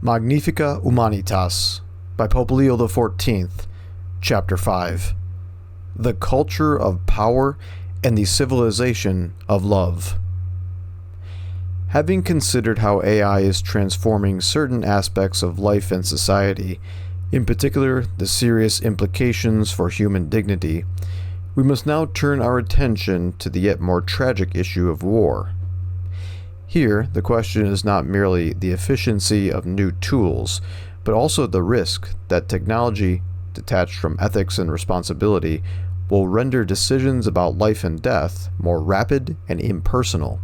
Magnifica Humanitas by Pope Leo XIV, Chapter 5. The Culture of Power and the Civilization of Love. Having considered how AI is transforming certain aspects of life and society, in particular the serious implications for human dignity, we must now turn our attention to the yet more tragic issue of war. Here, the question is not merely the efficiency of new tools, but also the risk that technology, detached from ethics and responsibility, will render decisions about life and death more rapid and impersonal,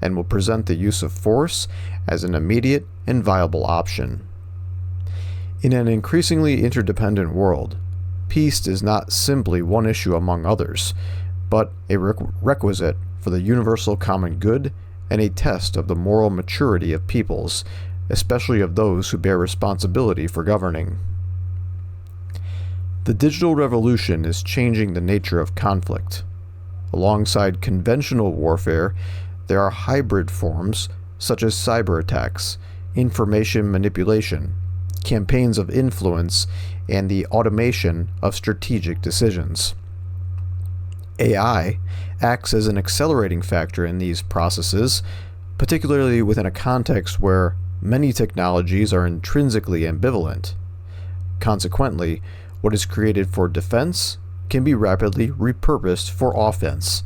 and will present the use of force as an immediate and viable option. In an increasingly interdependent world, peace is not simply one issue among others, but a requisite for the universal common good and a test of the moral maturity of peoples, especially of those who bear responsibility for governing. The digital revolution is changing the nature of conflict. Alongside conventional warfare, there are hybrid forms such as cyber attacks, information manipulation, campaigns of influence, and the automation of strategic decisions. AI acts as an accelerating factor in these processes, particularly within a context where many technologies are intrinsically ambivalent. Consequently, what is created for defense can be rapidly repurposed for offense,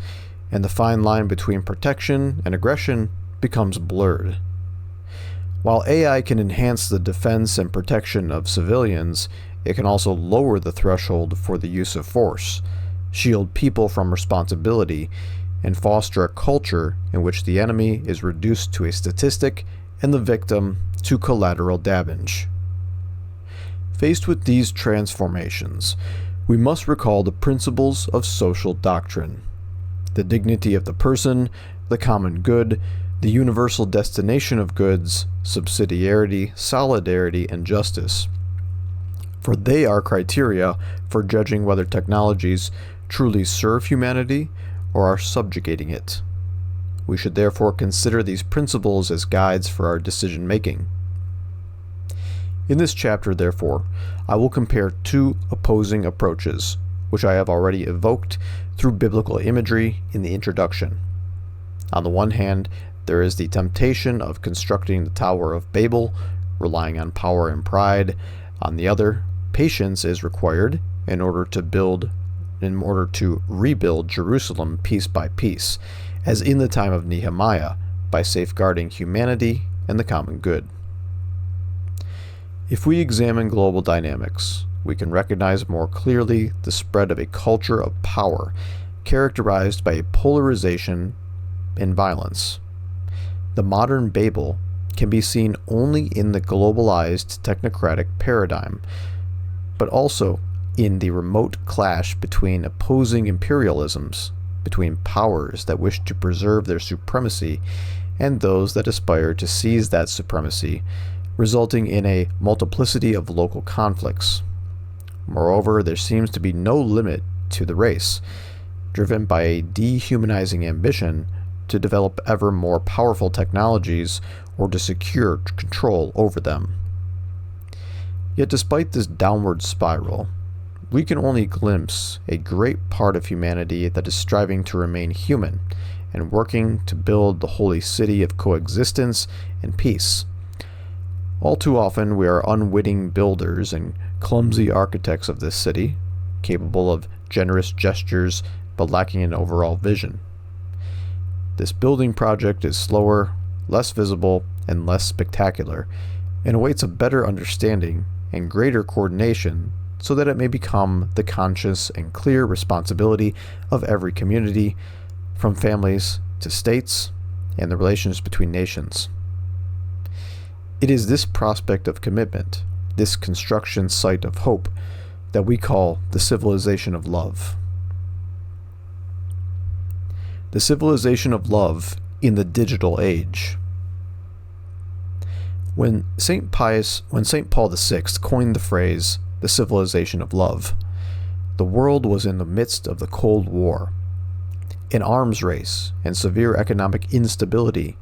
and the fine line between protection and aggression becomes blurred. While AI can enhance the defense and protection of civilians, it can also lower the threshold for the use of force, shield people from responsibility, and foster a culture in which the enemy is reduced to a statistic and the victim to collateral damage. Faced with these transformations, we must recall the principles of social doctrine: the dignity of the person, the common good, the universal destination of goods, subsidiarity, solidarity, and justice. For they are criteria for judging whether technologies truly serve humanity or are subjugating it. We should therefore consider these principles as guides for our decision-making. In this chapter, therefore, I will compare two opposing approaches, which I have already evoked through biblical imagery in the introduction. On the one hand, there is the temptation of constructing the Tower of Babel, relying on power and pride. On the other, patience is required in order to rebuild Jerusalem piece by piece, as in the time of Nehemiah, by safeguarding humanity and the common good. If we examine global dynamics, we can recognize more clearly the spread of a culture of power characterized by a polarization and violence. The modern Babel can be seen only in the globalized technocratic paradigm, but also in the remote clash between opposing imperialisms, between powers that wish to preserve their supremacy and those that aspire to seize that supremacy, resulting in a multiplicity of local conflicts. Moreover, there seems to be no limit to the race, driven by a dehumanizing ambition to develop ever more powerful technologies or to secure control over them. Yet despite this downward spiral, we can only glimpse a great part of humanity that is striving to remain human and working to build the holy city of coexistence and peace. All too often we are unwitting builders and clumsy architects of this city, capable of generous gestures but lacking an overall vision. This building project is slower, less visible, and less spectacular, and awaits a better understanding and greater coordination so that it may become the conscious and clear responsibility of every community, from families to states and the relations between nations. It is this prospect of commitment, this construction site of hope, that we call the civilization of love. The civilization of love in the digital age. When St. Paul VI coined the phrase, the civilization of love, the world was in the midst of the Cold War, an arms race and severe economic instability.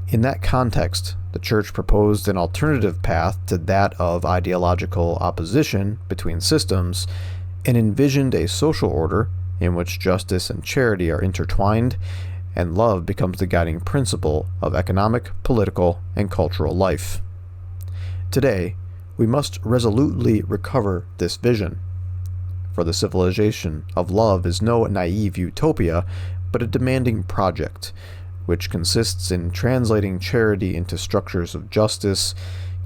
In that context, the Church proposed an alternative path to that of ideological opposition between systems and envisioned a social order in which justice and charity are intertwined and love becomes the guiding principle of economic, political, and cultural life. Today, we must resolutely recover this vision, for the civilization of love is no naive utopia, but a demanding project, which consists in translating charity into structures of justice,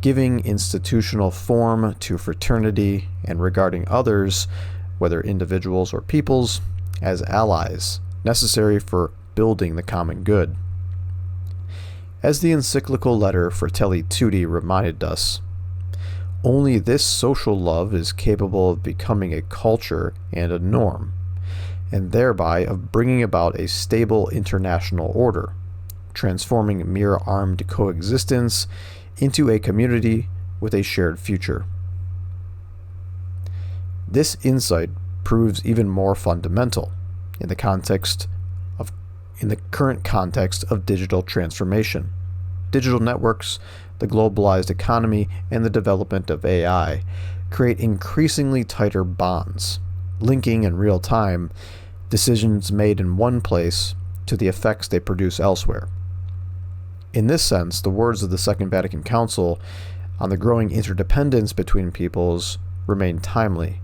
giving institutional form to fraternity, and regarding others, whether individuals or peoples, as allies, necessary for building the common good. As the encyclical letter Fratelli Tutti reminded us, only this social love is capable of becoming a culture and a norm, and thereby of bringing about a stable international order, transforming mere armed coexistence into a community with a shared future. This insight proves even more fundamental in the current context of digital transformation. Digital networks, the globalized economy, and the development of AI create increasingly tighter bonds, linking in real time decisions made in one place to the effects they produce elsewhere. In this sense, the words of the Second Vatican Council on the growing interdependence between peoples remain timely,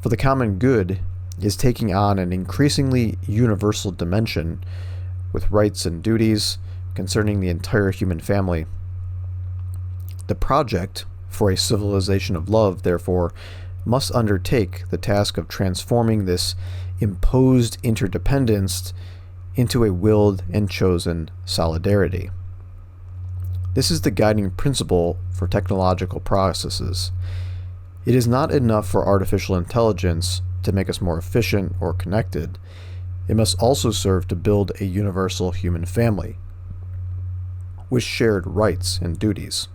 for the common good is taking on an increasingly universal dimension with rights and duties concerning the entire human family. The project for a civilization of love, therefore, must undertake the task of transforming this imposed interdependence into a willed and chosen solidarity. This is the guiding principle for technological processes. It is not enough for artificial intelligence to make us more efficient or connected. It must also serve to build a universal human family with shared rights and duties,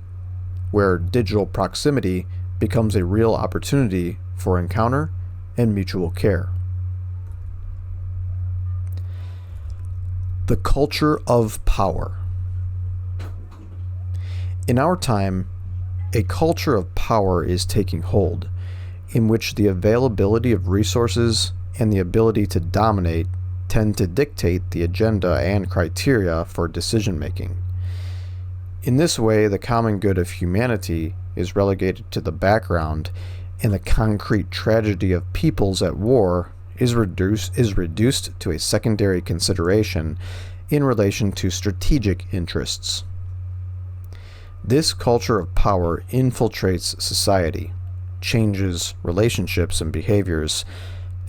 where digital proximity becomes a real opportunity for encounter and mutual care. The culture of power. In our time, a culture of power is taking hold, in which the availability of resources and the ability to dominate tend to dictate the agenda and criteria for decision-making. In this way, the common good of humanity is relegated to the background, and the concrete tragedy of peoples at war is reduced to a secondary consideration in relation to strategic interests. This culture of power infiltrates society, changes relationships and behaviors,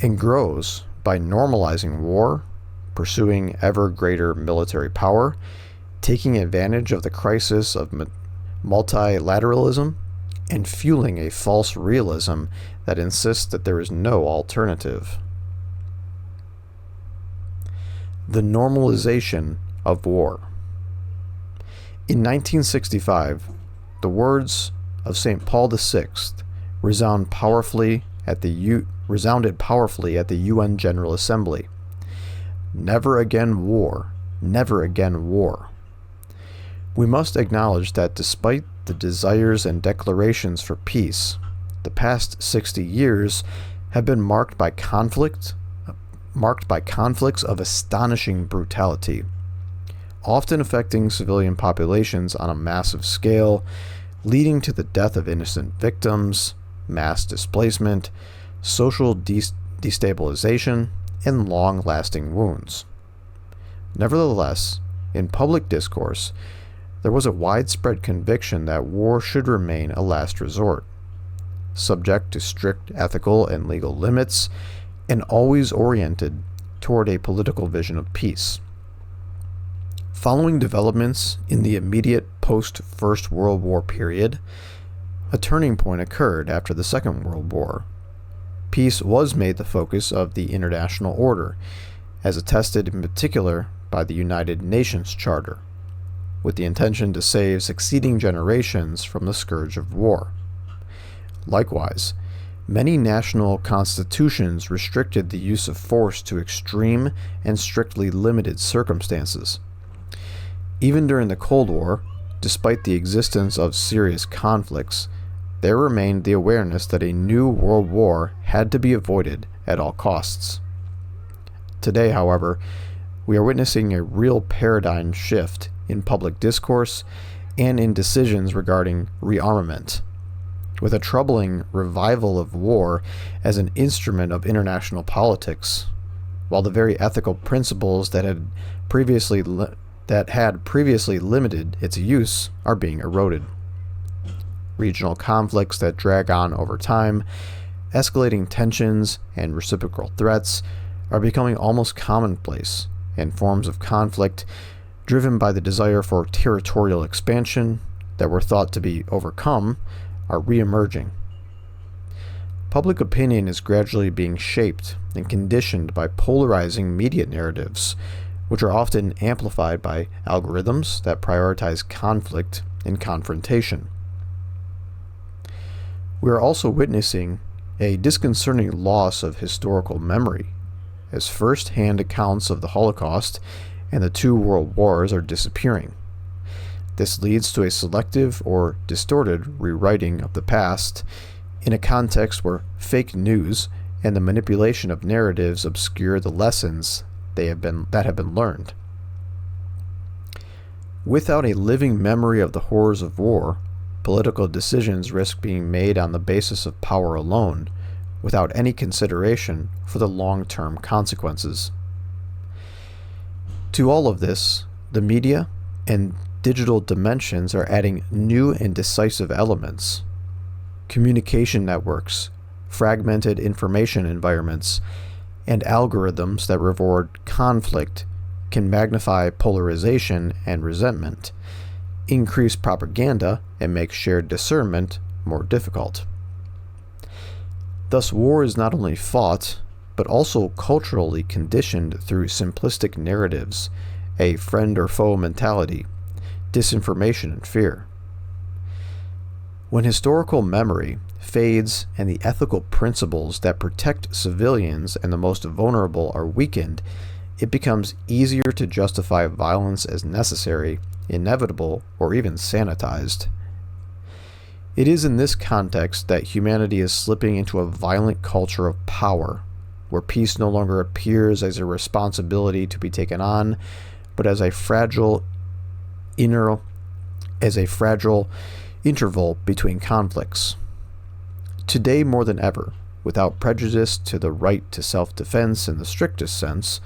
and grows by normalizing war, pursuing ever greater military power, taking advantage of the crisis of multilateralism, and fueling a false realism that insists that there is no alternative. The normalization of war. In 1965, the words of St. Paul VI resounded powerfully at the UN General Assembly. Never again war, never again war. We must acknowledge that despite the desires and declarations for peace, the past 60 years have been marked by conflicts of astonishing brutality, often affecting civilian populations on a massive scale, leading to the death of innocent victims, mass displacement, social destabilization, and long-lasting wounds. Nevertheless, in public discourse, there was a widespread conviction that war should remain a last resort, subject to strict ethical and legal limits, and always oriented toward a political vision of peace. Following developments in the immediate post-First World War period, a turning point occurred after the Second World War. Peace was made the focus of the international order, as attested in particular by the United Nations Charter, with the intention to save succeeding generations from the scourge of war. Likewise, many national constitutions restricted the use of force to extreme and strictly limited circumstances. Even during the Cold War, despite the existence of serious conflicts, there remained the awareness that a new world war had to be avoided at all costs. Today, however, we are witnessing a real paradigm shift in public discourse and in decisions regarding rearmament, with a troubling revival of war as an instrument of international politics, while the very ethical principles that had previously limited its use are being eroded. Regional conflicts that drag on over time, escalating tensions, and reciprocal threats are becoming almost commonplace, and forms of conflict driven by the desire for territorial expansion that were thought to be overcome are re-emerging. Public opinion is gradually being shaped and conditioned by polarizing media narratives, which are often amplified by algorithms that prioritize conflict and confrontation. We are also witnessing a disconcerting loss of historical memory, as first-hand accounts of the Holocaust and the two world wars are disappearing. This leads to a selective or distorted rewriting of the past in a context where fake news and the manipulation of narratives obscure the lessons that have been learned. Without a living memory of the horrors of war, political decisions risk being made on the basis of power alone, without any consideration for the long-term consequences. To all of this, the media and digital dimensions are adding new and decisive elements. Communication networks, fragmented information environments, and algorithms that reward conflict can magnify polarization and resentment, increase propaganda, and make shared discernment more difficult. Thus, war is not only fought, but also culturally conditioned through simplistic narratives, a friend or foe mentality, disinformation, and fear. When historical memory fades and the ethical principles that protect civilians and the most vulnerable are weakened, it becomes easier to justify violence as necessary, inevitable, or even sanitized. It is in this context that humanity is slipping into a violent culture of power, where peace no longer appears as a responsibility to be taken on, but as a fragile interval between conflicts. Today, more than ever, without prejudice to the right to self-defense in the strictest sense,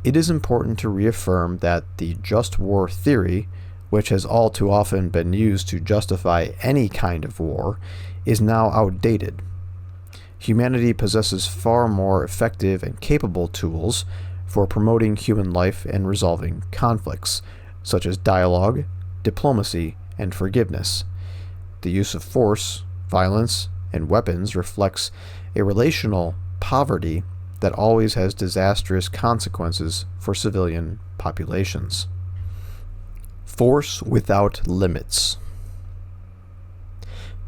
it is important to reaffirm that the just war theory, which has all too often been used to justify any kind of war, is now outdated. Humanity possesses far more effective and capable tools for promoting human life and resolving conflicts, such as dialogue, diplomacy, and forgiveness. The use of force, violence, and weapons reflects a relational poverty that always has disastrous consequences for civilian populations. Force without limits.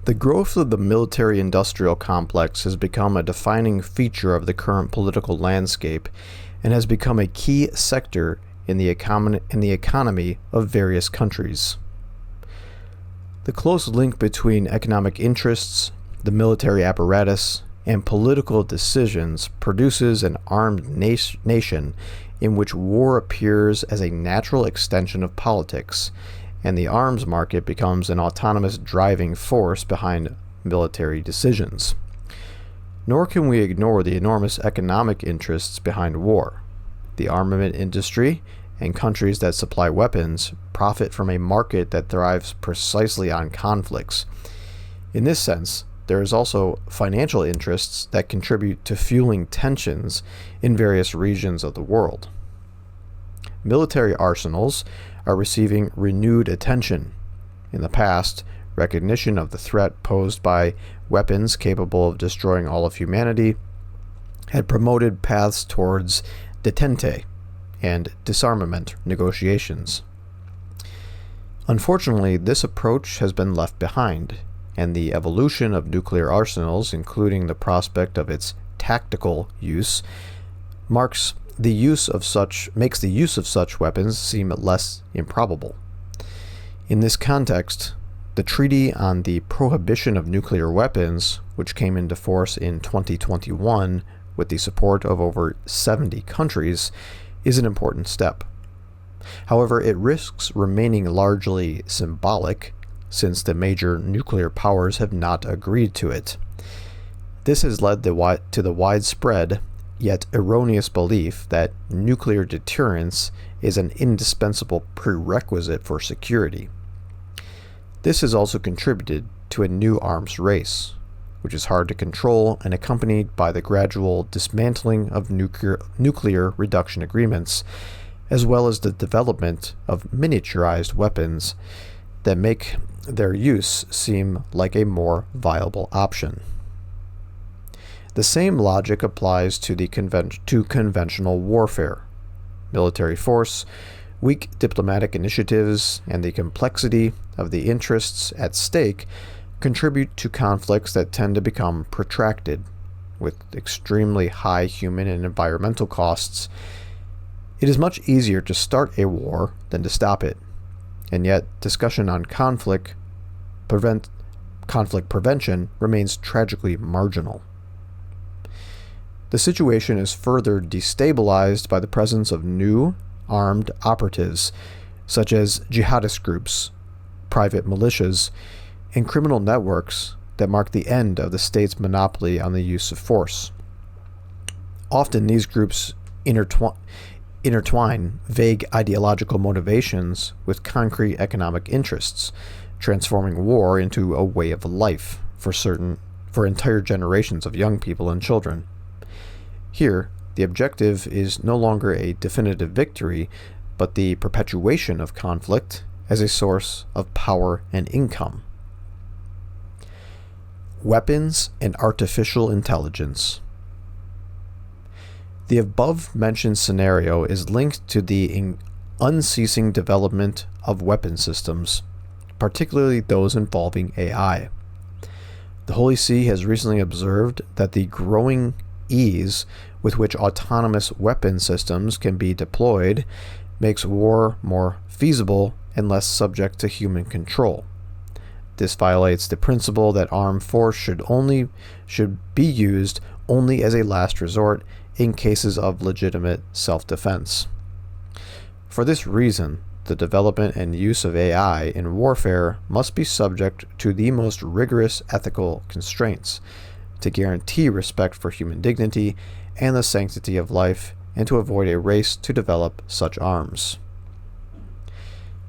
The growth of the military-industrial complex has become a defining feature of the current political landscape and has become a key sector in the economy of various countries. The close link between economic interests, the military apparatus, and political decisions produces an armed nation in which war appears as a natural extension of politics, and the arms market becomes an autonomous driving force behind military decisions. Nor can we ignore the enormous economic interests behind war. The armament industry and countries that supply weapons profit from a market that thrives precisely on conflicts. In this sense, there is also financial interests that contribute to fueling tensions in various regions of the world. Military arsenals are receiving renewed attention. In the past, recognition of the threat posed by weapons capable of destroying all of humanity had promoted paths towards detente and disarmament negotiations. Unfortunately, this approach has been left behind, and the evolution of nuclear arsenals, including the prospect of its tactical use, marks makes the use of such weapons seem less improbable. In this context, the Treaty on the Prohibition of Nuclear Weapons, which came into force in 2021 with the support of over 70 countries, is an important step. However, it risks remaining largely symbolic, since the major nuclear powers have not agreed to it. This has led to the widespread, yet erroneous belief that nuclear deterrence is an indispensable prerequisite for security. This has also contributed to a new arms race, which is hard to control and accompanied by the gradual dismantling of nuclear reduction agreements, as well as the development of miniaturized weapons that make their use seem like a more viable option. The same logic applies to conventional warfare. Military force, weak diplomatic initiatives, and the complexity of the interests at stake contribute to conflicts that tend to become protracted, with extremely high human and environmental costs. It is much easier to start a war than to stop it, and yet discussion on conflict prevention remains tragically marginal. The situation is further destabilized by the presence of new, armed operatives, such as jihadist groups, private militias, and criminal networks that mark the end of the state's monopoly on the use of force. Often these groups intertwine vague ideological motivations with concrete economic interests, transforming war into a way of life for entire generations of young people and children. Here, the objective is no longer a definitive victory, but the perpetuation of conflict as a source of power and income. Weapons and artificial intelligence. The above-mentioned scenario is linked to the unceasing development of weapon systems, particularly those involving AI. The Holy See has recently observed that the growing ease with which autonomous weapon systems can be deployed makes war more feasible and less subject to human control. This violates the principle that armed force should be used only as a last resort in cases of legitimate self-defense. For this reason, the development and use of AI in warfare must be subject to the most rigorous ethical constraints to guarantee respect for human dignity and the sanctity of life, and to avoid a race to develop such arms.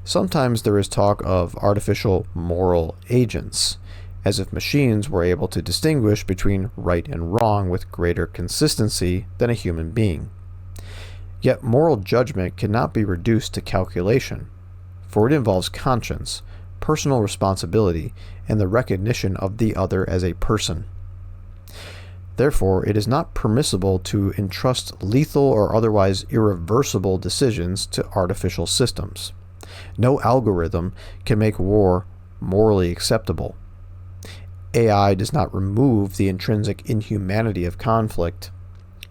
Sometimes there is talk of artificial moral agents, as if machines were able to distinguish between right and wrong with greater consistency than a human being. Yet moral judgment cannot be reduced to calculation, for it involves conscience, personal responsibility, and the recognition of the other as a person. Therefore, it is not permissible to entrust lethal or otherwise irreversible decisions to artificial systems. No algorithm can make war morally acceptable. AI does not remove the intrinsic inhumanity of conflict.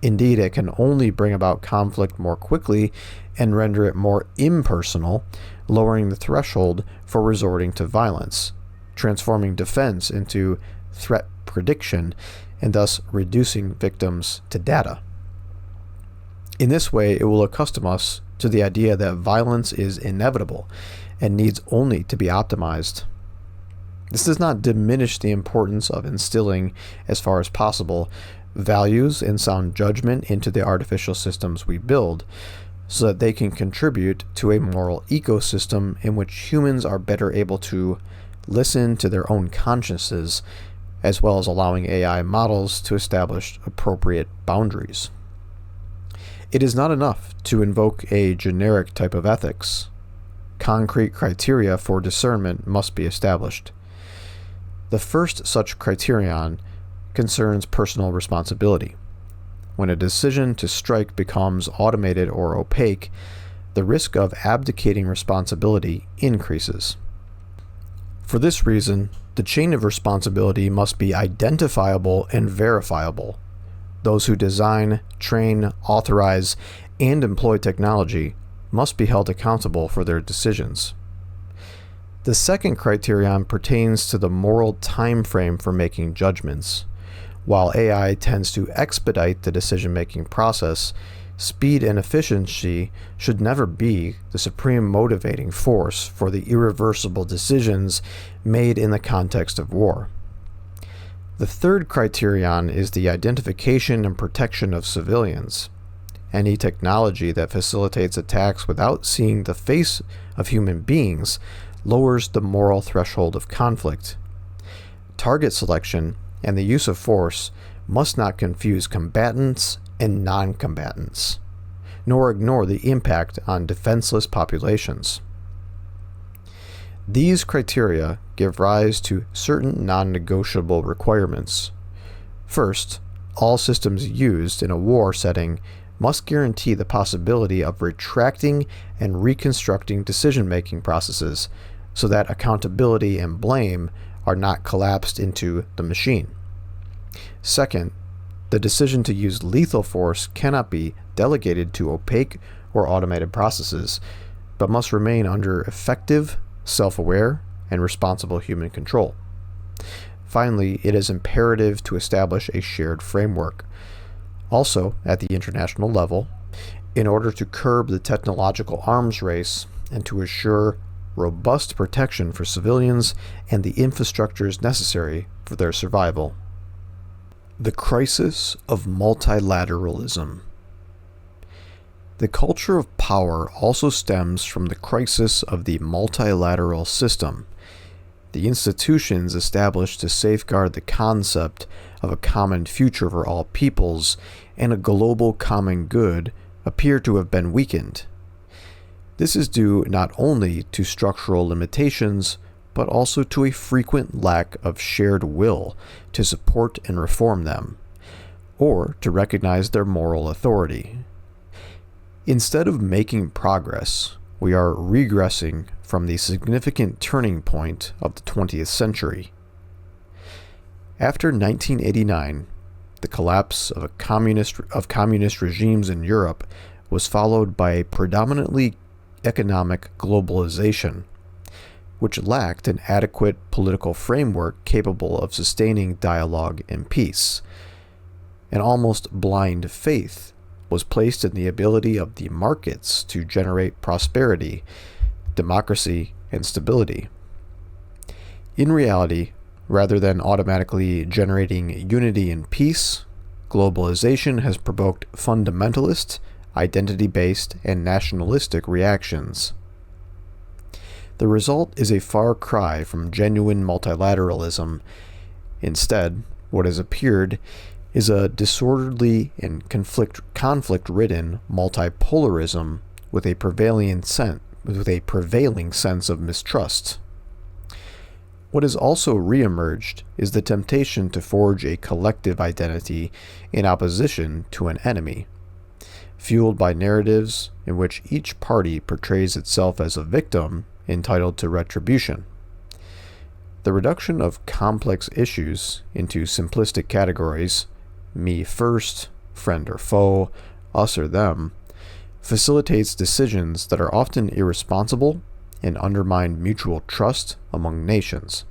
Indeed, it can only bring about conflict more quickly and render it more impersonal, lowering the threshold for resorting to violence, transforming defense into threat prediction, and thus reducing victims to data. In this way, it will accustom us to the idea that violence is inevitable and needs only to be optimized. This does not diminish the importance of instilling, as far as possible, values and sound judgment into the artificial systems we build, so that they can contribute to a moral ecosystem in which humans are better able to listen to their own consciences, as well as allowing AI models to establish appropriate boundaries. It is not enough to invoke a generic type of ethics. Concrete criteria for discernment must be established. The first such criterion concerns personal responsibility. When a decision to strike becomes automated or opaque, the risk of abdicating responsibility increases. For this reason, the chain of responsibility must be identifiable and verifiable. Those who design, train, authorize, and employ technology must be held accountable for their decisions. The second criterion pertains to the moral time frame for making judgments. While AI tends to expedite the decision-making process, speed and efficiency should never be the supreme motivating force for the irreversible decisions made in the context of war. The third criterion is the identification and protection of civilians. Any technology that facilitates attacks without seeing the face of human beings lowers the moral threshold of conflict. Target selection and the use of force must not confuse combatants and non-combatants, nor ignore the impact on defenseless populations. These criteria give rise to certain non-negotiable requirements. First, all systems used in a war setting must guarantee the possibility of retracting and reconstructing decision-making processes so that accountability and blame are not collapsed into the machine. Second, the decision to use lethal force cannot be delegated to opaque or automated processes, but must remain under effective, self-aware, and responsible human control. Finally, it is imperative to establish a shared framework. Also, at the international level, in order to curb the technological arms race and to assure robust protection for civilians and the infrastructures necessary for their survival. The crisis of multilateralism. The culture of power also stems from the crisis of the multilateral system. The institutions established to safeguard the concept of a common future for all peoples and a global common good appear to have been weakened. This is due not only to structural limitations, but also to a frequent lack of shared will to support and reform them, or to recognize their moral authority. Instead of making progress, we are regressing from the significant turning point of the 20th century. After 1989, the collapse of communist regimes in Europe was followed by a predominantly economic globalization, which lacked an adequate political framework capable of sustaining dialogue and peace. An almost blind faith was placed in the ability of the markets to generate prosperity, democracy, and stability. In reality, rather than automatically generating unity and peace, globalization has provoked fundamentalist, identity-based, and nationalistic reactions. The result is a far cry from genuine multilateralism. Instead, what has appeared is a disorderly and conflict-ridden multipolarism with a prevailing sense of mistrust. What has also reemerged is the temptation to forge a collective identity in opposition to an enemy, fueled by narratives in which each party portrays itself as a victim entitled to retribution. The reduction of complex issues into simplistic categories, me first, friend or foe, us or them, facilitates decisions that are often irresponsible and undermine mutual trust among nations.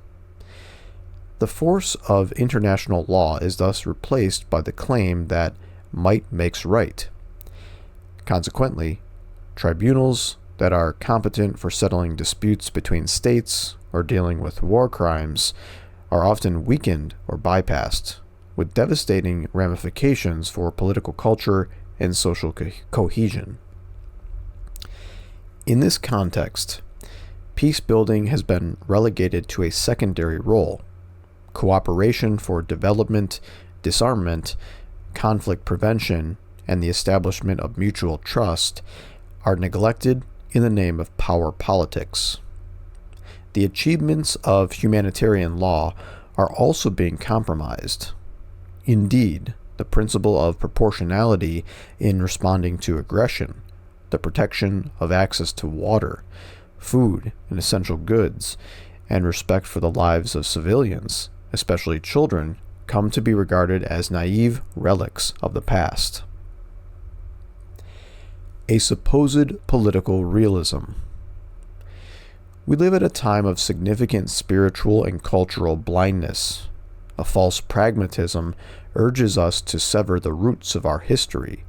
The force of international law is thus replaced by the claim that might makes right. Consequently, tribunals that are competent for settling disputes between states or dealing with war crimes are often weakened or bypassed, with devastating ramifications for political culture and social cohesion. In this context, peace building has been relegated to a secondary role. Cooperation for development, disarmament, conflict prevention, and the establishment of mutual trust are neglected in the name of power politics. The achievements of humanitarian law are also being compromised. Indeed, the principle of proportionality in responding to aggression, the protection of access to water, food and essential goods, and respect for the lives of civilians, especially children, come to be regarded as naive relics of the past. a supposed political realism. We live at a time of significant spiritual and cultural blindness. A false pragmatism urges us to sever the roots of our history,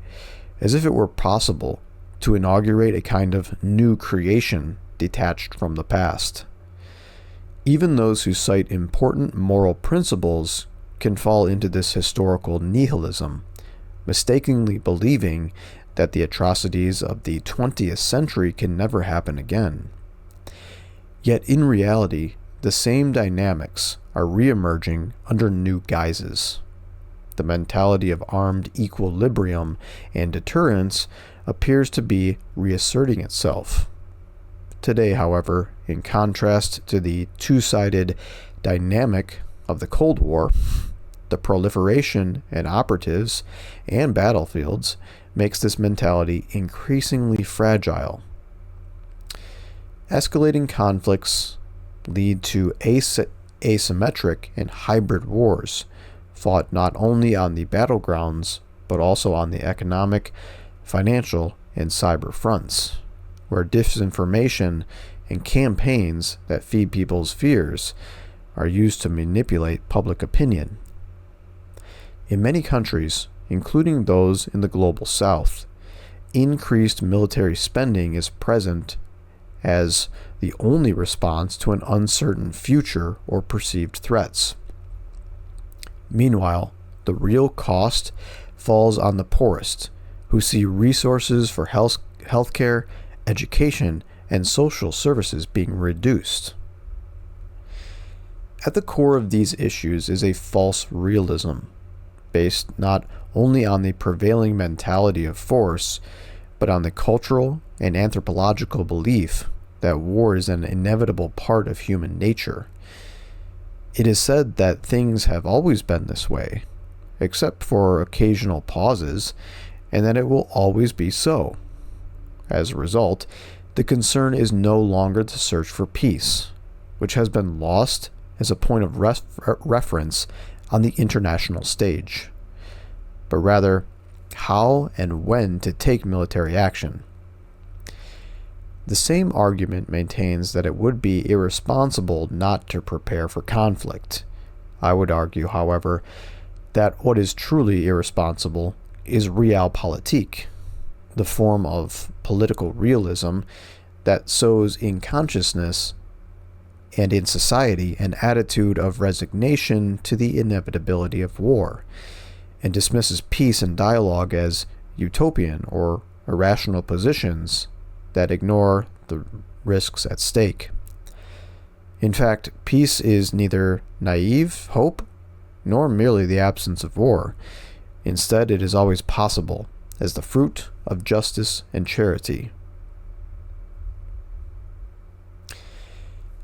as if it were possible to inaugurate a kind of new creation detached from the past. Even those who cite important moral principles can fall into this historical nihilism, mistakenly believing that the atrocities of the 20th century can never happen again. Yet in reality, the same dynamics are re-emerging under new guises. The mentality of armed equilibrium and deterrence appears to be reasserting itself. Today, however, in contrast to the two-sided dynamic of the Cold War, the proliferation in operatives and battlefields makes this mentality increasingly fragile. Escalating conflicts lead to asymmetric and hybrid wars, fought not only on the battlegrounds, but also on the economic, financial, and cyber fronts, where disinformation and campaigns that feed people's fears are used to manipulate public opinion. In many countries, including those in the global south, increased military spending is present as the only response to an uncertain future or perceived threats. Meanwhile, the real cost falls on the poorest, who see resources for healthcare, education, and social services being reduced. At the core of these issues is a false realism, based not only on the prevailing mentality of force, but on the cultural and anthropological belief that war is an inevitable part of human nature. It is said that things have always been this way, except for occasional pauses, and that it will always be so. As a result, the concern is no longer the search for peace, which has been lost as a point of reference on the international stage, but rather how and when to take military action. The same argument maintains that it would be irresponsible not to prepare for conflict. I would argue, however, that what is truly irresponsible is realpolitik, the form of political realism that sows in consciousness and in society an attitude of resignation to the inevitability of war, and dismisses peace and dialogue as utopian or irrational positions that ignore the risks at stake. In fact, peace is neither naive hope nor merely the absence of war. Instead, it is always possible as the fruit of justice and charity.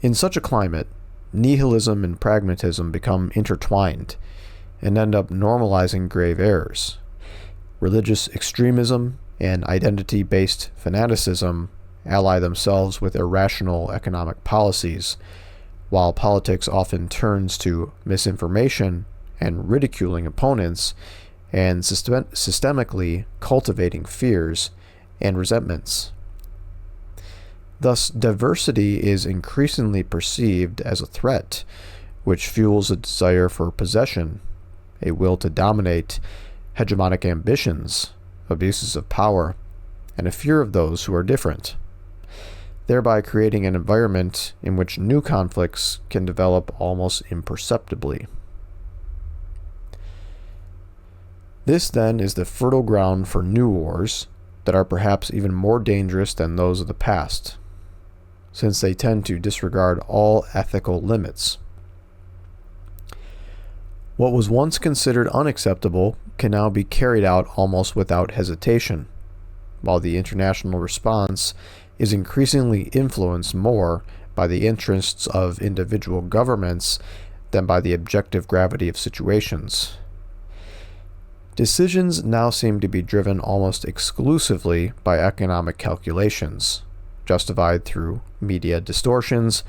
In such a climate, nihilism and pragmatism become intertwined and end up normalizing grave errors. Religious extremism and identity-based fanaticism ally themselves with irrational economic policies, while politics often turns to misinformation and ridiculing opponents and systemically cultivating fears and resentments. Thus, diversity is increasingly perceived as a threat, which fuels a desire for possession, a will to dominate, hegemonic ambitions, abuses of power, and a fear of those who are different, thereby creating an environment in which new conflicts can develop almost imperceptibly. This, then, is the fertile ground for new wars that are perhaps even more dangerous than those of the past, since they tend to disregard all ethical limits. What was once considered unacceptable can now be carried out almost without hesitation, while the international response is increasingly influenced more by the interests of individual governments than by the objective gravity of situations. Decisions now seem to be driven almost exclusively by economic calculations, justified through media distortions,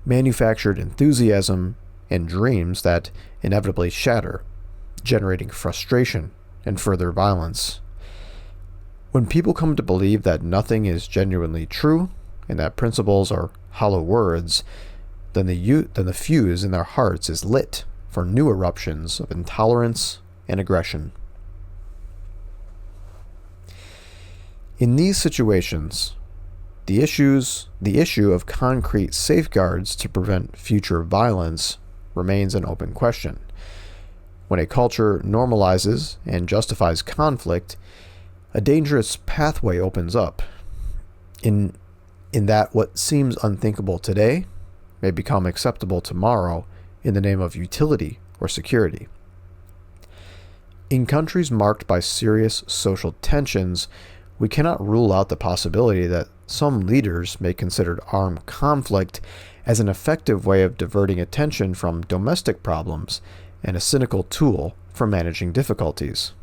manufactured enthusiasm, and dreams that inevitably shatter, generating frustration and further violence. When people come to believe that nothing is genuinely true and that principles are hollow words, then the fuse in their hearts is lit for new eruptions of intolerance and aggression. In these situations, the issue of concrete safeguards to prevent future violence remains an open question. When a culture normalizes and justifies conflict, a dangerous pathway opens up, in that what seems unthinkable today may become acceptable tomorrow in the name of utility or security. In countries marked by serious social tensions, we cannot rule out the possibility that some leaders may consider armed conflict as an effective way of diverting attention from domestic problems and a cynical tool for managing difficulties.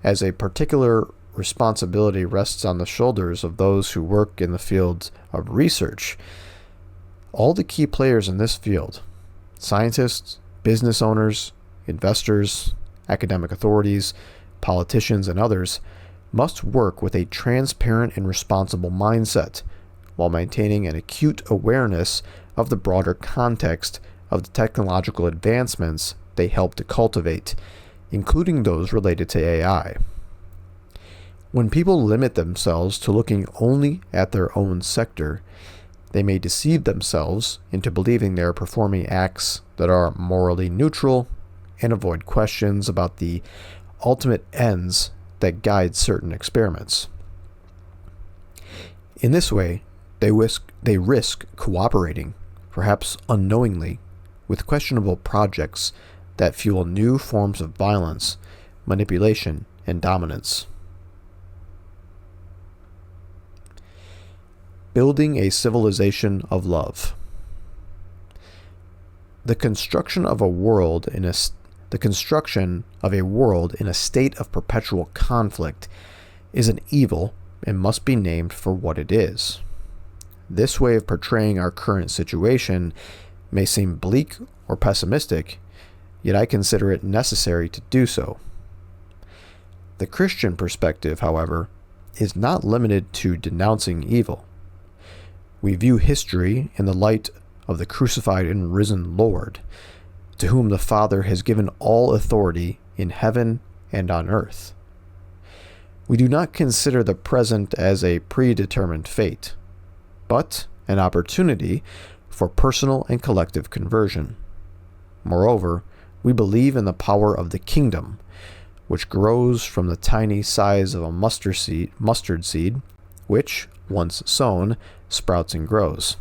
As a particular responsibility rests on the shoulders of those who work in the field of research, all the key players in this field, scientists, business owners, investors, academic authorities, politicians, and others, must work with a transparent and responsible mindset while maintaining an acute awareness of the broader context of the technological advancements they help to cultivate, including those related to AI. When people limit themselves to looking only at their own sector, they may deceive themselves into believing they are performing acts that are morally neutral and avoid questions about the ultimate ends that guide certain experiments. In this way, they risk cooperating, perhaps unknowingly, with questionable projects that fuel new forms of violence, manipulation, and dominance. Building a civilization of love. The construction of a world in a state of perpetual conflict is an evil and must be named for what it is. This way of portraying our current situation may seem bleak or pessimistic, yet I consider it necessary to do so. The Christian perspective, however, is not limited to denouncing evil. We view history in the light of the crucified and risen Lord, to whom the Father has given all authority in heaven and on earth. We do not consider the present as a predetermined fate, but an opportunity for personal and collective conversion. Moreover, we believe in the power of the kingdom, which grows from the tiny size of a mustard seed, which, once sown, sprouts and grows.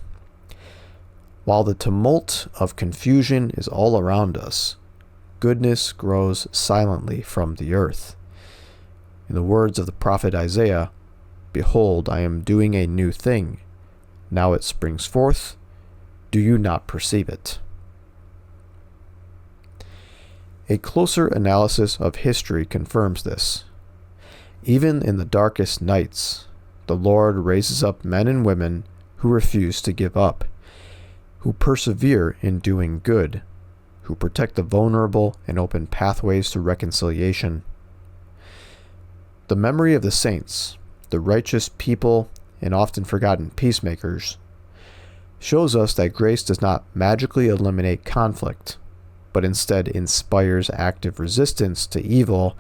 While the tumult of confusion is all around us, goodness grows silently from the earth. In the words of the prophet Isaiah, "Behold, I am doing a new thing. Now it springs forth. Do you not perceive it?" A closer analysis of history confirms this. Even in the darkest nights, the Lord raises up men and women who refuse to give up, who persevere in doing good, who protect the vulnerable and open pathways to reconciliation. The memory of the saints, the righteous people, and often forgotten peacemakers, shows us that grace does not magically eliminate conflict, but instead inspires active resistance to evil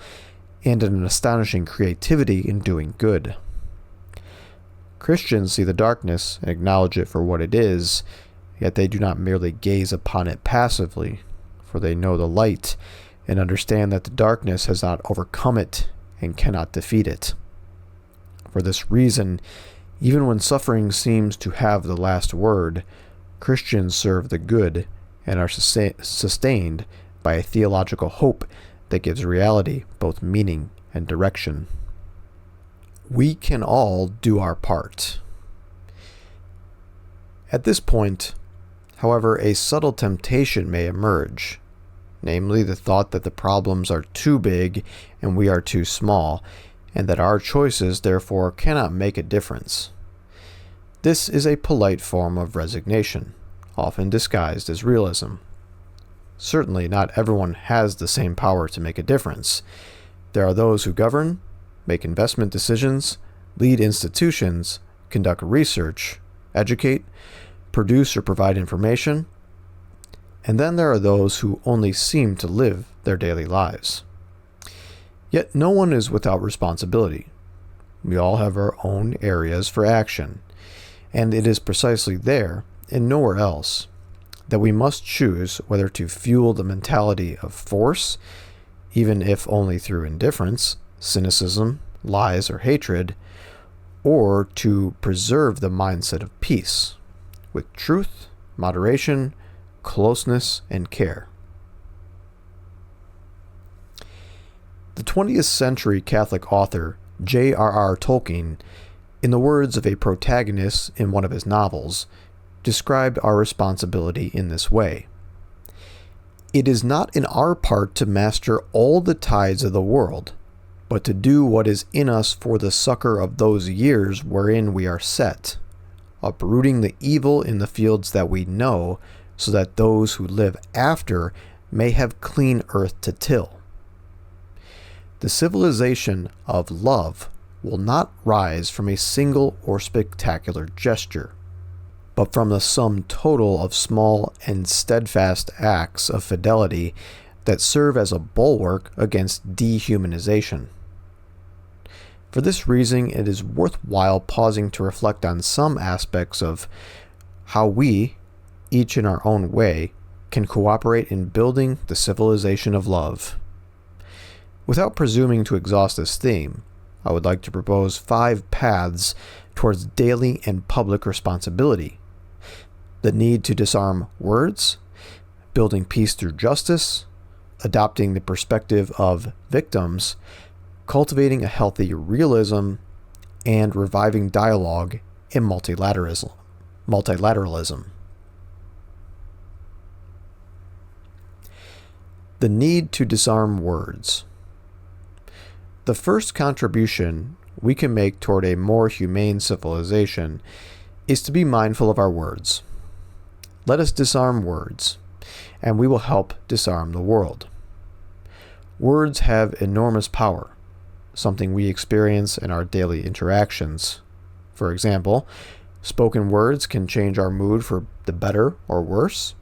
and an astonishing creativity in doing good. Christians see the darkness and acknowledge it for what it is, yet they do not merely gaze upon it passively, for they know the light and understand that the darkness has not overcome it and cannot defeat it. For this reason, even when suffering seems to have the last word, Christians serve the good and are sustained by a theological hope that gives reality both meaning and direction. We can all do our part. At this point, however, a subtle temptation may emerge, namely the thought that the problems are too big and we are too small, and that our choices therefore cannot make a difference. This is a polite form of resignation, often disguised as realism. Certainly not everyone has the same power to make a difference. There are those who govern, make investment decisions, lead institutions, conduct research, educate, produce or provide information, and then there are those who only seem to live their daily lives. Yet no one is without responsibility. We all have our own areas for action, and it is precisely there, and nowhere else, that we must choose whether to fuel the mentality of force, even if only through indifference, cynicism, lies, or hatred, or to preserve the mindset of peace, with truth, moderation, closeness, and care. The 20th century Catholic author J.R.R. Tolkien, in the words of a protagonist in one of his novels, described our responsibility in this way. It is not in our part to master all the tides of the world, but to do what is in us for the succor of those years wherein we are set, uprooting the evil in the fields that we know, so that those who live after may have clean earth to till. The civilization of love will not rise from a single or spectacular gesture, but from the sum total of small and steadfast acts of fidelity that serve as a bulwark against dehumanization. For this reason, it is worthwhile pausing to reflect on some aspects of how we, each in our own way, can cooperate in building the civilization of love. Without presuming to exhaust this theme, I would like to propose 5 paths towards daily and public responsibility. The need to disarm words, building peace through justice, adopting the perspective of victims, cultivating a healthy realism, and reviving dialogue in multilateralism. The need to disarm words. The first contribution we can make toward a more humane civilization is to be mindful of our words. Let us disarm words, and we will help disarm the world. Words have enormous power, something we experience in our daily interactions. For example, spoken words can change our mood for the better or worse.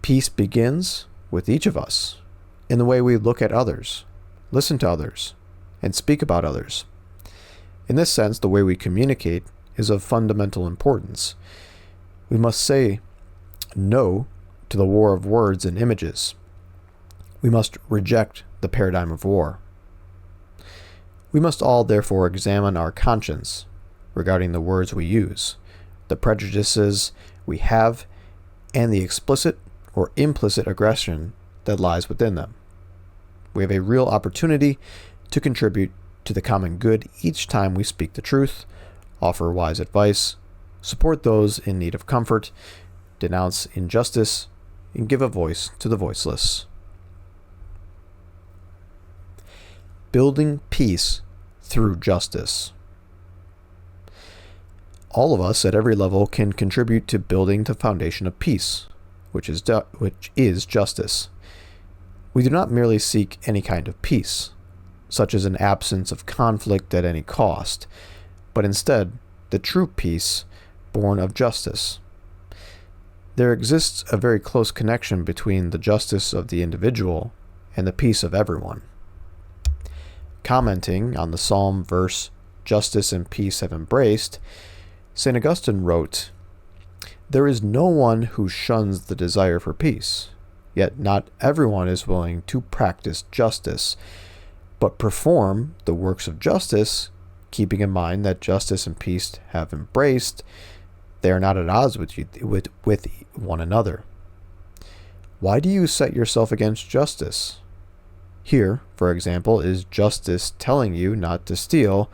Peace begins with each of us in the way we look at others, listen to others, and speak about others. In this sense, the way we communicate is of fundamental importance. We must say no to the war of words and images. We must reject the paradigm of war. We must all therefore examine our conscience regarding the words we use, the prejudices we have, and the explicit or implicit aggression that lies within them. We have a real opportunity to contribute to the common good each time we speak the truth, offer wise advice, support those in need of comfort, denounce injustice, and give a voice to the voiceless. Building peace through justice. All of us at every level can contribute to building the foundation of peace, which is justice. We do not merely seek any kind of peace, such as an absence of conflict at any cost, but instead the true peace born of justice. There exists a very close connection between the justice of the individual and the peace of everyone. Commenting on the psalm verse, "Justice and peace have embraced," St. Augustine wrote, "There is no one who shuns the desire for peace, yet not everyone is willing to practice justice, but perform the works of justice, keeping in mind that justice and peace have embraced. They are not at odds with one another. Why do you set yourself against justice? Here, for example, is justice telling you not to steal,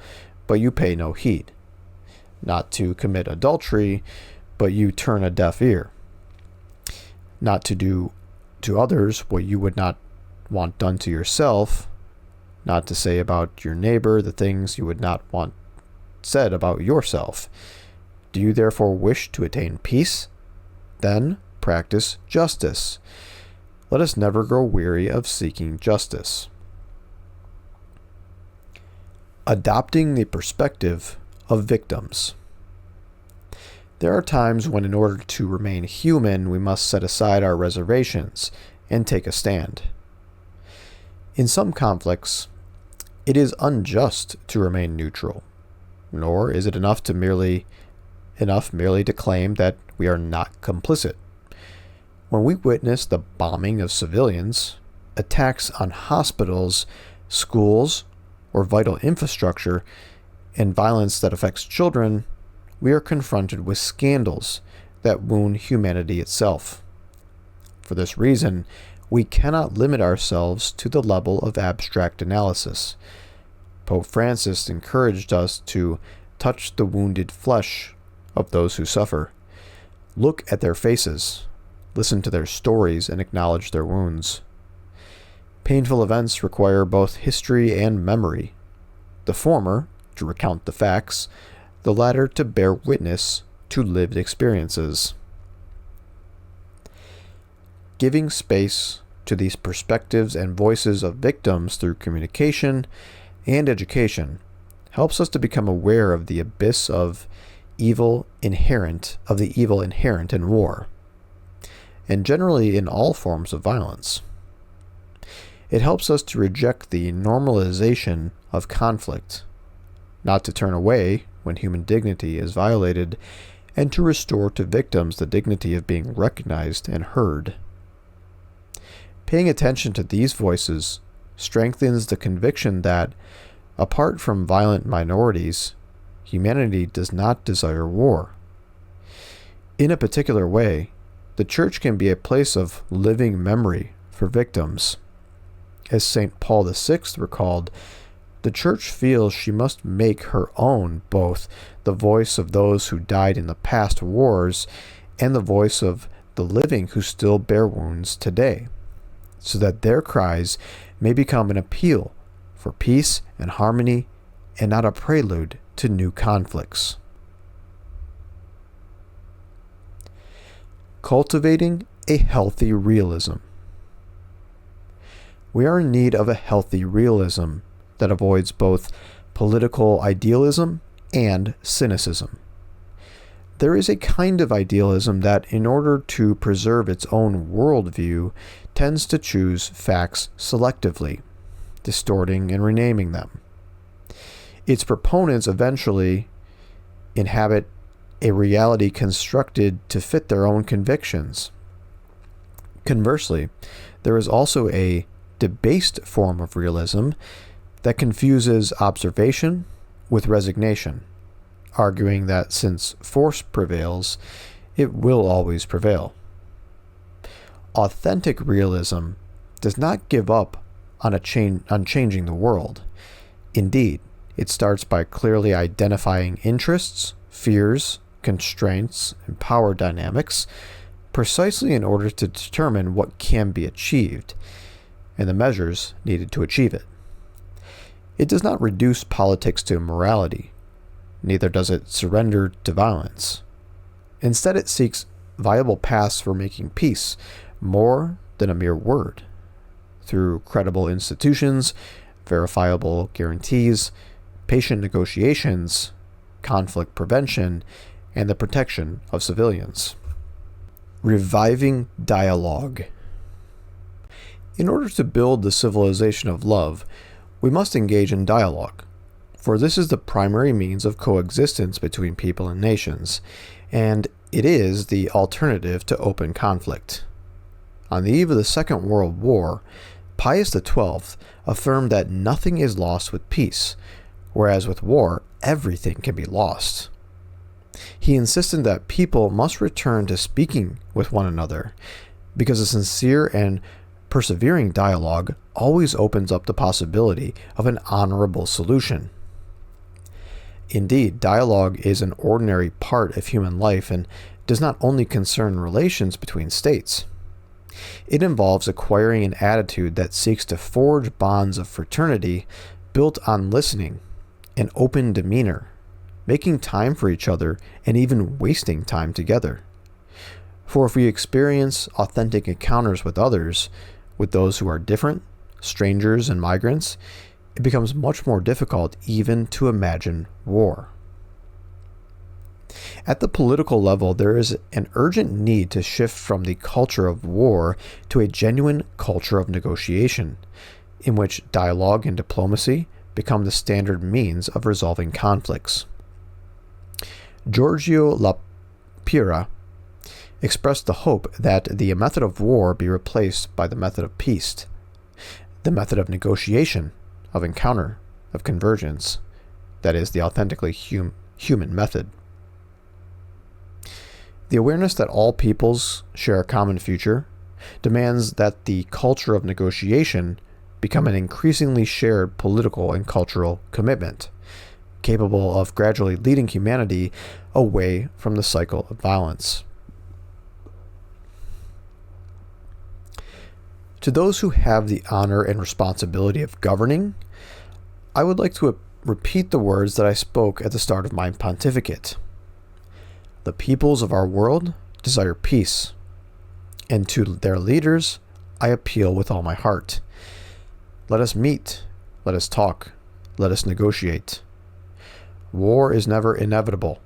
but you pay no heed, not to commit adultery, but you turn a deaf ear, not to do to others what you would not want done to yourself, not to say about your neighbor the things you would not want said about yourself. Do you therefore wish to attain peace? Then practice justice. Let us never grow weary of seeking justice." Adopting the perspective of victims. There are times when, in order to remain human, we must set aside our reservations and take a stand. In some conflicts, it is unjust to remain neutral, nor is it enough merely to claim that we are not complicit. When we witness the bombing of civilians, attacks on hospitals, schools, or vital infrastructure, and violence that affects children, we are confronted with scandals that wound humanity itself. For this reason, we cannot limit ourselves to the level of abstract analysis. Pope Francis encouraged us to touch the wounded flesh of those who suffer, look at their faces, listen to their stories, and acknowledge their wounds. Painful events require both history and memory, the former to recount the facts, the latter to bear witness to lived experiences. Giving space to these perspectives and voices of victims through communication and education helps us to become aware of the abyss of the evil inherent in war, and generally in all forms of violence. It helps us to reject the normalization of conflict, not to turn away when human dignity is violated, and to restore to victims the dignity of being recognized and heard. Paying attention to these voices strengthens the conviction that, apart from violent minorities, humanity does not desire war. In a particular way, the Church can be a place of living memory for victims. As St. Paul VI recalled, the Church feels she must make her own both the voice of those who died in the past wars and the voice of the living who still bear wounds today, so that their cries may become an appeal for peace and harmony and not a prelude to new conflicts. Cultivating a healthy realism. We are in need of a healthy realism that avoids both political idealism and cynicism. There is a kind of idealism that, in order to preserve its own worldview, tends to choose facts selectively, distorting and renaming them. Its proponents eventually inhabit a reality constructed to fit their own convictions. Conversely, there is also a debased form of realism that confuses observation with resignation, arguing that since force prevails, it will always prevail. Authentic realism does not give up on changing the world. Indeed, it starts by clearly identifying interests, fears, constraints, and power dynamics, precisely in order to determine what can be achieved, and the measures needed to achieve it. It does not reduce politics to morality, neither does it surrender to violence. Instead, it seeks viable paths for making peace more than a mere word, through credible institutions, verifiable guarantees, patient negotiations, conflict prevention, and the protection of civilians. Reviving dialogue. In order to build the civilization of love, we must engage in dialogue, for this is the primary means of coexistence between people and nations, and it is the alternative to open conflict. On the eve of the Second World War, Pius XII affirmed that nothing is lost with peace, whereas with war, everything can be lost. He insisted that people must return to speaking with one another, because a sincere and persevering dialogue always opens up the possibility of an honorable solution. Indeed, dialogue is an ordinary part of human life and does not only concern relations between states. It involves acquiring an attitude that seeks to forge bonds of fraternity built on listening, an open demeanor, making time for each other, and even wasting time together. For if we experience authentic encounters with others, with those who are different, strangers and migrants, it becomes much more difficult even to imagine war. At the political level, there is an urgent need to shift from the culture of war to a genuine culture of negotiation, in which dialogue and diplomacy become the standard means of resolving conflicts. Giorgio Lapira expressed the hope that the method of war be replaced by the method of peace, the method of negotiation, of encounter, of convergence, that is, the authentically human method. The awareness that all peoples share a common future demands that the culture of negotiation become an increasingly shared political and cultural commitment, capable of gradually leading humanity away from the cycle of violence. To those who have the honor and responsibility of governing, I would like to repeat the words that I spoke at the start of my pontificate. The peoples of our world desire peace, and to their leaders I appeal with all my heart. Let us meet, let us talk, let us negotiate. War is never inevitable.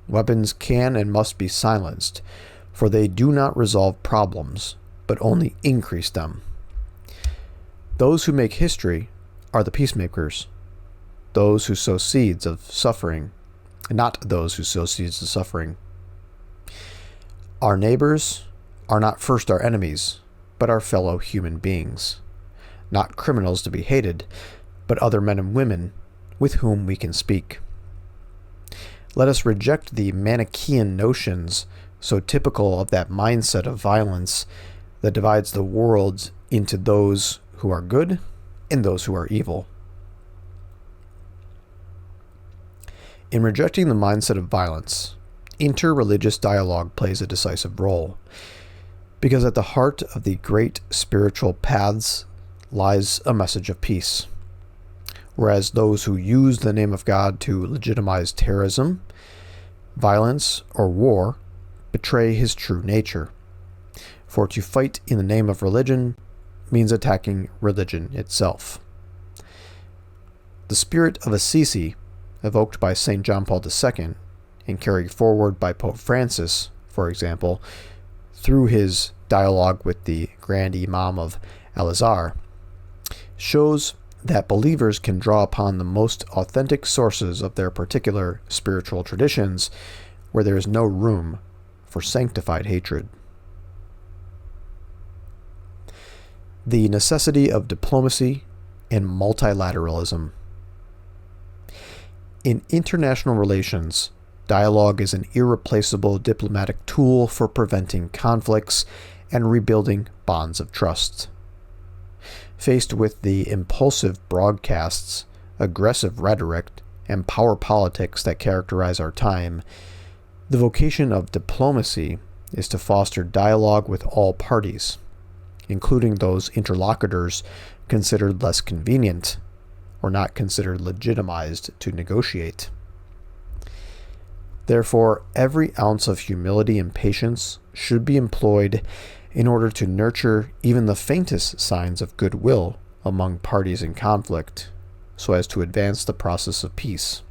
Weapons can and must be silenced, for they do not resolve problems, but only increase them. Those who make history are the peacemakers, those who sow seeds of suffering, not those who sow seeds of suffering. Our neighbors are not first our enemies, but our fellow human beings, not criminals to be hated, but other men and women with whom we can speak. Let us reject the Manichaean notions so typical of that mindset of violence that divides the world into those who are good and those who are evil. In rejecting the mindset of violence, interreligious dialogue plays a decisive role, because at the heart of the great spiritual paths lies a message of peace, whereas those who use the name of God to legitimize terrorism, violence, or war betray his true nature. For to fight in the name of religion means attacking religion itself. The spirit of Assisi, evoked by St. John Paul II and carried forward by Pope Francis, for example, through his dialogue with the Grand Imam of Al-Azhar, shows that believers can draw upon the most authentic sources of their particular spiritual traditions where there is no room for sanctified hatred. The necessity of diplomacy and multilateralism. In international relations, dialogue is an irreplaceable diplomatic tool for preventing conflicts and rebuilding bonds of trust. Faced with the impulsive broadcasts, aggressive rhetoric, and power politics that characterize our time, the vocation of diplomacy is to foster dialogue with all parties, including those interlocutors considered less convenient or not considered legitimized to negotiate. Therefore, every ounce of humility and patience should be employed in order to nurture even the faintest signs of goodwill among parties in conflict, so as to advance the process of peace.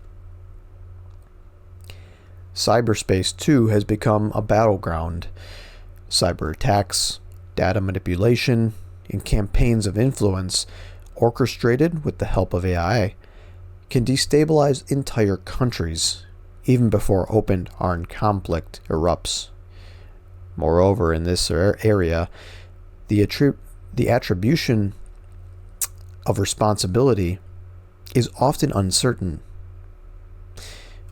Cyberspace, too, has become a battleground. Cyber attacks, data manipulation, and campaigns of influence, orchestrated with the help of AI, can destabilize entire countries even before open armed conflict erupts. Moreover, in this area, the attribution of responsibility is often uncertain.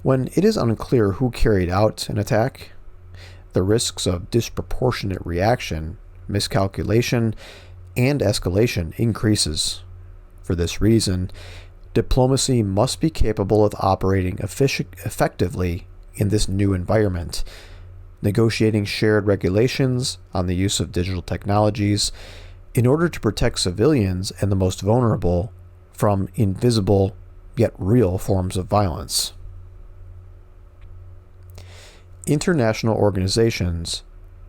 When it is unclear who carried out an attack, the risks of disproportionate reaction, miscalculation, and escalation increases. For this reason, diplomacy must be capable of operating effectively in this new environment, negotiating shared regulations on the use of digital technologies in order to protect civilians and the most vulnerable from invisible yet real forms of violence. International organizations,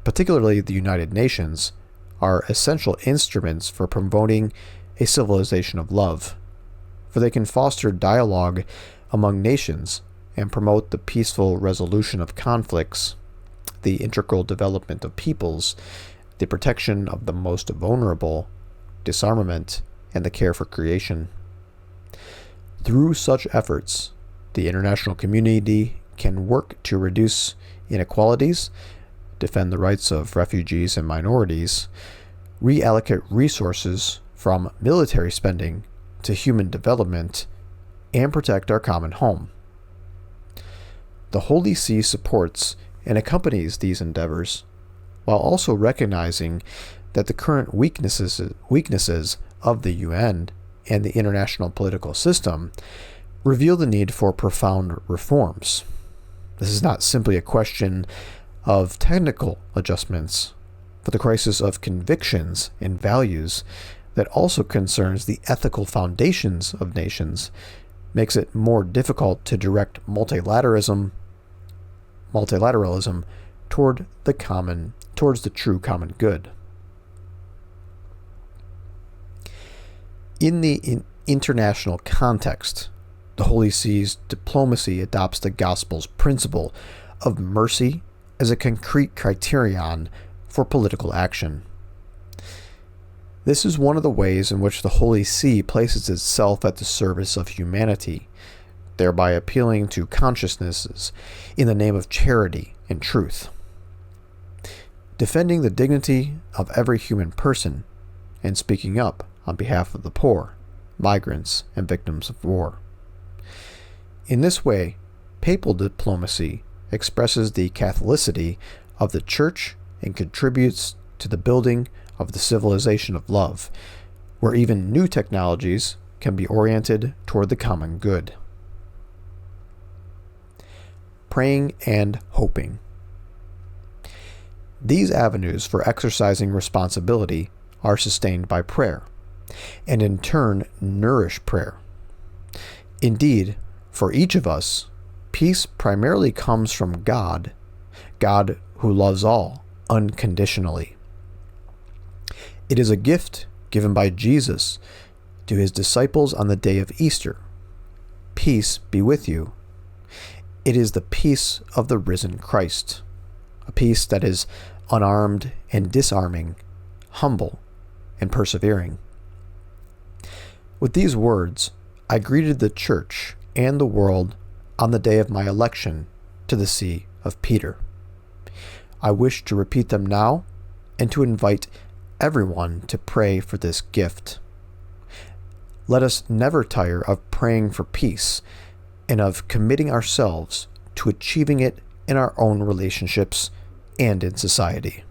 particularly the United Nations, are essential instruments for promoting a civilization of love, for they can foster dialogue among nations and promote the peaceful resolution of conflicts, the integral development of peoples, the protection of the most vulnerable, disarmament, and the care for creation. Through such efforts, the international community can work to reduce inequalities, defend the rights of refugees and minorities, reallocate resources from military spending to human development, and protect our common home. The Holy See supports and accompanies these endeavors, while also recognizing that the current weaknesses of the UN and the international political system reveal the need for profound reforms. This is not simply a question of technical adjustments, but the crisis of convictions and values that also concerns the ethical foundations of nations makes it more difficult to direct multilateralism towards the true common good. In the international context, the Holy See's diplomacy adopts the Gospel's principle of mercy as a concrete criterion for political action. This is one of the ways in which the Holy See places itself at the service of humanity, thereby appealing to consciousnesses in the name of charity and truth. Defending the dignity of every human person and speaking up on behalf of the poor, migrants, and victims of war. In this way, papal diplomacy expresses the Catholicity of the Church and contributes to the building of the civilization of love, where even new technologies can be oriented toward the common good. Praying and hoping. These avenues for exercising responsibility are sustained by prayer, and in turn nourish prayer. Indeed, for each of us, peace primarily comes from God who loves all unconditionally. It is a gift given by Jesus to his disciples on the day of Easter. Peace be with you. It is the peace of the risen Christ, a peace that is unarmed and disarming, humble and persevering. With these words, I greeted the church and the world on the day of my election to the See of Peter. I wish to repeat them now and to invite everyone to pray for this gift. Let us never tire of praying for peace and of committing ourselves to achieving it in our own relationships and in society.